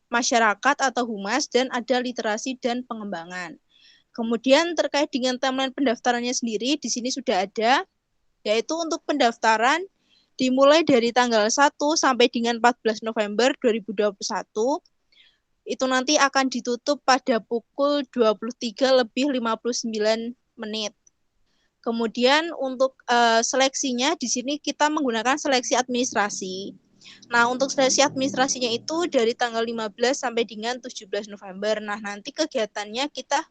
masyarakat atau humas, dan ada literasi dan pengembangan. Kemudian terkait dengan timeline pendaftarannya sendiri, di sini sudah ada, yaitu untuk pendaftaran dimulai dari tanggal 1 sampai dengan 14 November 2021, itu nanti akan ditutup pada pukul 23:59. Kemudian untuk seleksinya di sini kita menggunakan seleksi administrasi. Nah, untuk seleksi administrasinya itu dari tanggal 15 sampai dengan 17 November. Nah, nanti kegiatannya kita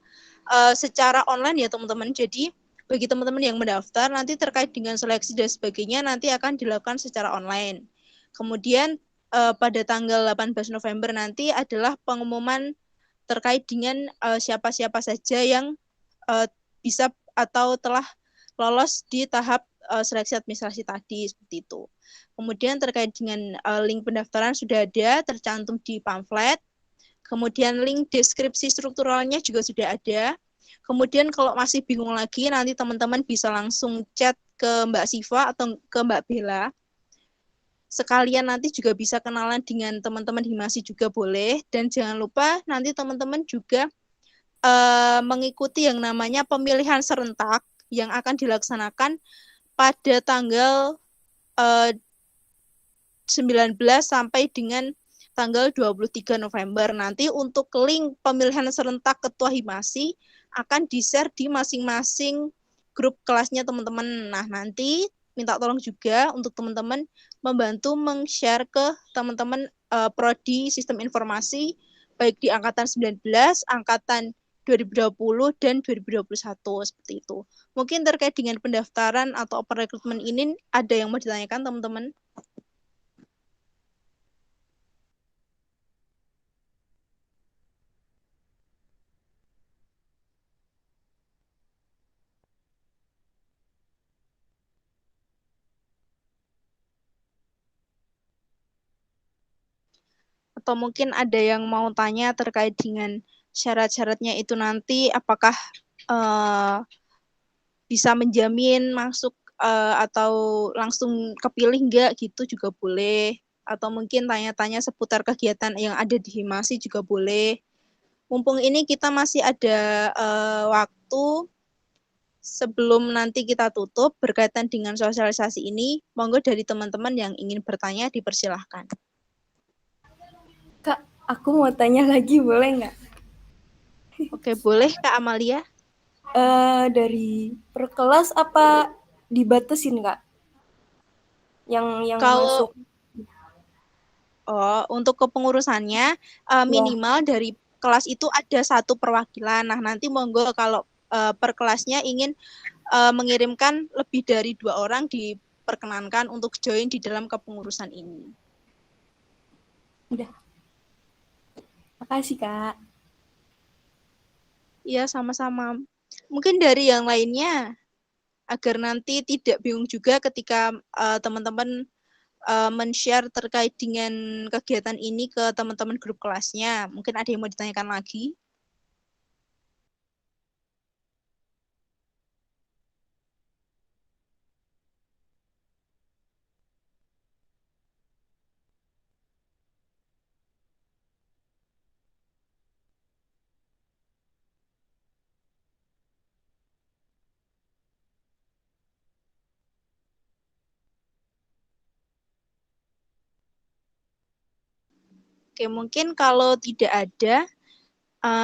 secara online ya teman-teman. Jadi bagi teman-teman yang mendaftar nanti terkait dengan seleksi dan sebagainya nanti akan dilakukan secara online. Kemudian pada tanggal 18 November nanti adalah pengumuman terkait dengan siapa-siapa saja yang bisa atau telah lolos di tahap seleksi administrasi tadi, seperti itu. Kemudian terkait dengan link pendaftaran sudah ada tercantum di pamflet. Kemudian link deskripsi strukturalnya juga sudah ada. Kemudian kalau masih bingung lagi, nanti teman-teman bisa langsung chat ke Mbak Siva atau ke Mbak Bella. Sekalian nanti juga bisa kenalan dengan teman-teman Himasi juga boleh. Dan jangan lupa nanti teman-teman juga mengikuti yang namanya pemilihan serentak yang akan dilaksanakan pada tanggal 19 sampai dengan tanggal 23 November. Nanti untuk link pemilihan serentak ketua Himasi akan di-share di masing-masing grup kelasnya teman-teman. Nah, nanti minta tolong juga untuk teman-teman membantu meng-share ke teman-teman prodi sistem informasi baik di angkatan 19, angkatan 2020 dan 2021 seperti itu. Mungkin terkait dengan pendaftaran atau open recruitment ini ada yang mau ditanyakan teman-teman? Atau mungkin ada yang mau tanya terkait dengan syarat-syaratnya itu nanti apakah bisa menjamin masuk atau langsung kepilih enggak gitu juga boleh. Atau mungkin tanya-tanya seputar kegiatan yang ada di Himasi juga boleh. Mumpung ini kita masih ada waktu sebelum nanti kita tutup berkaitan dengan sosialisasi ini, monggo dari teman-teman yang ingin bertanya dipersilahkan. Kak, aku mau tanya lagi boleh nggak? Oke, boleh Kak Amalia. Dari per kelas apa dibatasin Kak? Yang masuk. Untuk kepengurusannya minimal dari kelas itu ada 1 perwakilan. Nah, nanti monggo kalau per kelasnya ingin mengirimkan lebih dari 2 orang diperkenankan untuk join di dalam kepengurusan ini. Udah. Makasih Kak. Iya, sama-sama. Mungkin dari yang lainnya agar nanti tidak bingung juga ketika teman-teman men-share terkait dengan kegiatan ini ke teman-teman grup kelasnya. Mungkin ada yang mau ditanyakan lagi? Oke, mungkin kalau tidak ada,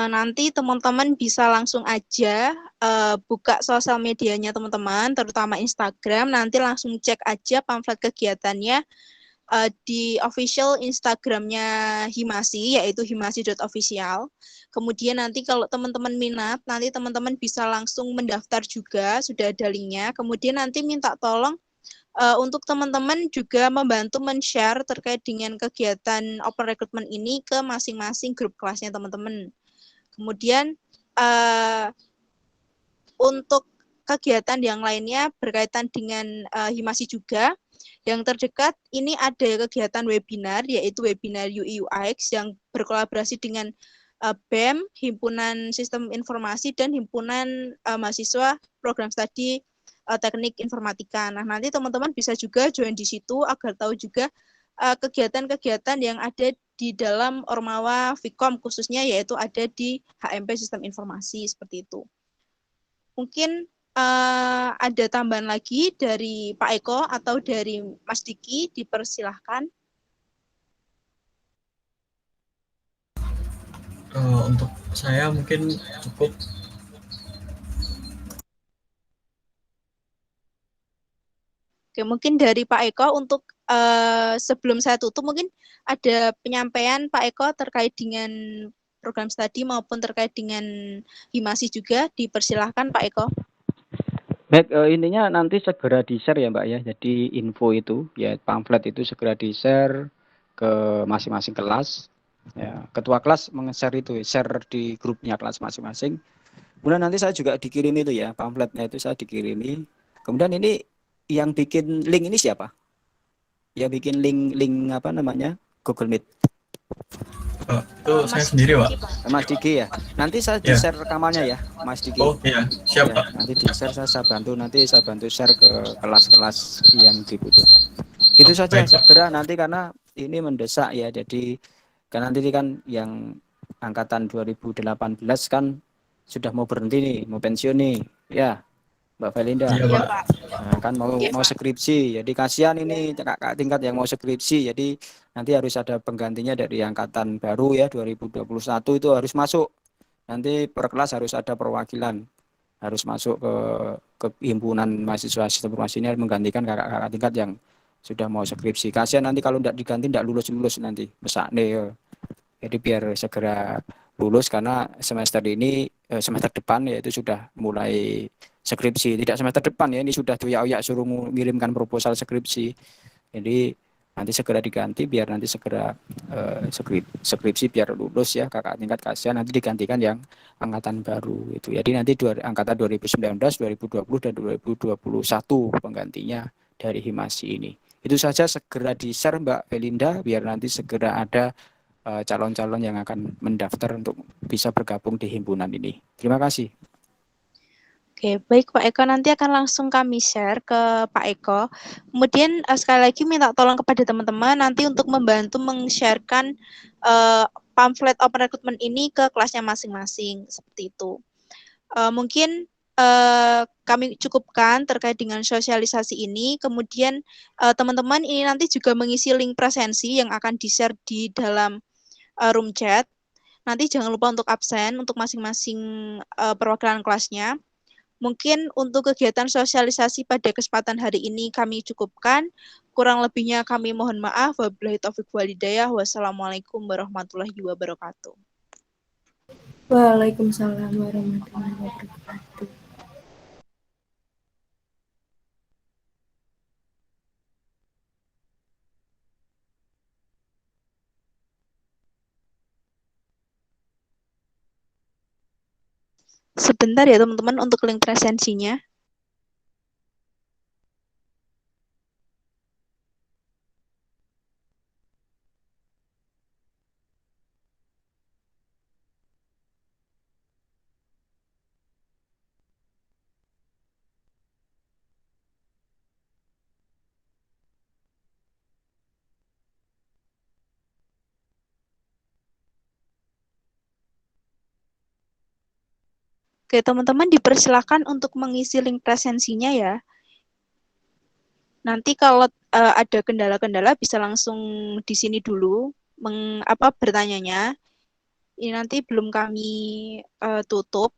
nanti teman-teman bisa langsung aja buka sosial medianya teman-teman, terutama Instagram, nanti langsung cek aja pamflet kegiatannya di official Instagramnya Himasi, yaitu himasi.official. Kemudian nanti kalau teman-teman minat, nanti teman-teman bisa langsung mendaftar juga, sudah ada linknya. Kemudian nanti minta tolong untuk teman-teman juga membantu men-share terkait dengan kegiatan open recruitment ini ke masing-masing grup kelasnya teman-teman. Kemudian untuk kegiatan yang lainnya berkaitan dengan Himasi juga, yang terdekat ini ada kegiatan webinar, yaitu webinar UI UX yang berkolaborasi dengan BEM, Himpunan Sistem Informasi, dan Himpunan Mahasiswa Program Studi teknik informatika. Nah, nanti teman-teman bisa juga join di situ agar tahu juga kegiatan-kegiatan yang ada di dalam Ormawa Vkom khususnya, yaitu ada di HMP Sistem Informasi seperti itu. Mungkin ada tambahan lagi dari Pak Eko atau dari Mas Diki, dipersilahkan. Untuk saya mungkin cukup. Oke, mungkin dari Pak Eko untuk sebelum saya tutup, mungkin ada penyampaian Pak Eko terkait dengan program studi maupun terkait dengan Himasi juga, dipersilahkan Pak Eko. Baik, intinya nanti segera di-share ya Mbak ya. Jadi info itu, ya pamflet itu segera di-share ke masing-masing kelas. Ya, ketua kelas meng-share itu, share di grupnya kelas masing-masing. Kemudian nanti saya juga dikirim itu ya, pamfletnya itu saya dikirimi. Kemudian ini yang bikin link ini siapa? Yang bikin link apa namanya? Google Meet. Itu saya sendiri, Pak. Mas Diki ya. Nanti saya di-share rekamannya ya, Mas Diki. Oh iya, siap ya, Pak. Nanti di-share saya bantu, nanti saya bantu share ke kelas-kelas yang dibutuhkan. Gitu saja, Baik, Pak. segera nanti karena ini mendesak ya. Jadi karena nanti kan yang angkatan 2018 kan sudah mau berhenti nih, mau pensiun nih. Ya, Mbak Felinda. Iya, Iya, Pak. Pak. Nah, kan mau skripsi, jadi kasihan ini kakak tingkat yang mau skripsi, jadi nanti harus ada penggantinya dari angkatan baru ya 2021 itu harus masuk. Nanti per kelas harus ada perwakilan, harus masuk ke himpunan mahasiswa sistem informasi ini menggantikan kakak-kakak tingkat yang sudah mau skripsi. Kasihan nanti kalau tidak diganti tidak lulus nanti, mesakne ya. Jadi biar segera lulus karena semester ini semester depan yaitu sudah mulai skripsi. Tidak semester depan ya, ini sudah tuyak-uyak suruh mengirimkan proposal skripsi. Jadi nanti segera diganti biar nanti segera skripsi biar lulus ya kakak tingkat, kasihan nanti digantikan yang angkatan baru itu. Jadi nanti angkatan 2019, 2020 dan 2021 penggantinya dari Himasi ini. Itu saja, segera di-share Mbak Belinda biar nanti segera ada calon-calon yang akan mendaftar untuk bisa bergabung di himpunan ini. Terima kasih. Oke, baik Pak Eko, nanti akan langsung kami share ke Pak Eko. Kemudian sekali lagi minta tolong kepada teman-teman nanti untuk membantu meng-sharekan pamflet open recruitment ini ke kelasnya masing-masing, seperti itu. Mungkin kami cukupkan terkait dengan sosialisasi ini. Kemudian teman-teman ini nanti juga mengisi link presensi yang akan di-share di dalam room chat. Nanti jangan lupa untuk absen untuk masing-masing perwakilan kelasnya. Mungkin untuk kegiatan sosialisasi pada kesempatan hari ini kami cukupkan. Kurang lebihnya kami mohon maaf. Wabillahi taufiq walhidayah. Wassalamualaikum warahmatullahi wabarakatuh. Waalaikumsalam warahmatullahi wabarakatuh. Sebentar ya teman-teman untuk link presensinya. Oke, teman-teman dipersilakan untuk mengisi link presensinya ya. Nanti kalau ada kendala-kendala bisa langsung di sini dulu bertanyanya. Ini nanti belum kami tutup.